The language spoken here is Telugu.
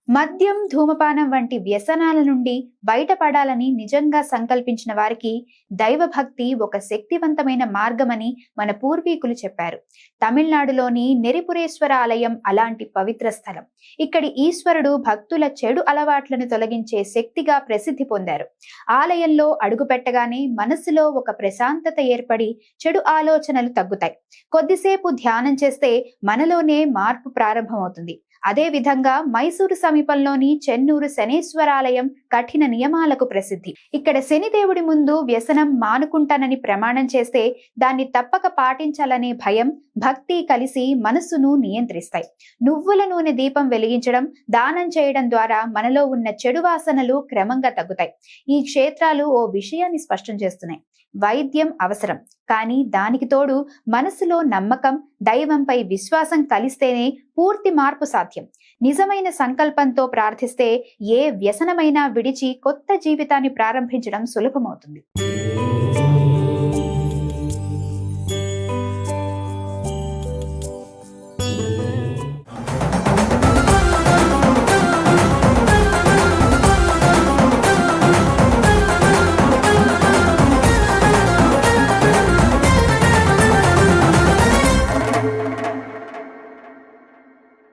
మద్యం, ధూమపానం వంటి వ్యసనాల నుండి బయటపడాలని నిజంగా సంకల్పించిన వారికి దైవభక్తి ఒక శక్తివంతమైన మార్గమని మన పూర్వీకులు చెప్పారు. తమిళనాడులోని నెరిపురేశ్వర ఆలయం అలాంటి పవిత్ర స్థలం. ఇక్కడి ఈశ్వరుడు భక్తుల చెడు అలవాట్లను తొలగించే శక్తిగా ప్రసిద్ధి పొందారు. ఆలయంలో అడుగుపెట్టగానే మనసులో ఒక ప్రశాంతత ఏర్పడి చెడు ఆలోచనలు తగ్గుతాయి. కొద్దిసేపు ధ్యానం చేస్తే మనలోనే మార్పు ప్రారంభమవుతుంది. అదే విధంగా మైసూరు సమీపంలోని చెన్నూరు శనేశ్వరాలయం కఠిన నియమాలకు ప్రసిద్ధి. ఇక్కడ శనిదేవుడి ముందు వ్యసనం మానుకుంటానని ప్రమాణం చేస్తే దాన్ని తప్పక పాటించాలనే భయం, భక్తి కలిసి మనస్సును నియంత్రిస్తాయి. నువ్వుల నూనె దీపం వెలిగించడం, దానం చేయడం ద్వారా మనలో ఉన్న చెడు వాసనలు క్రమంగా తగ్గుతాయి. ఈ క్షేత్రాలు ఓ విషయాన్ని స్పష్టం చేస్తున్నాయి. వైద్యం అవసరం, కానీ దానికి తోడు మనసులో నమ్మకం, దైవంపై విశ్వాసం కలిస్తేనే పూర్తి మార్పు సాధ్యం. నిజమైన సంకల్పంతో ప్రార్థిస్తే ఏ వ్యసనమైనా విడిచి కొత్త జీవితాన్ని ప్రారంభించడం సులభమవుతుంది.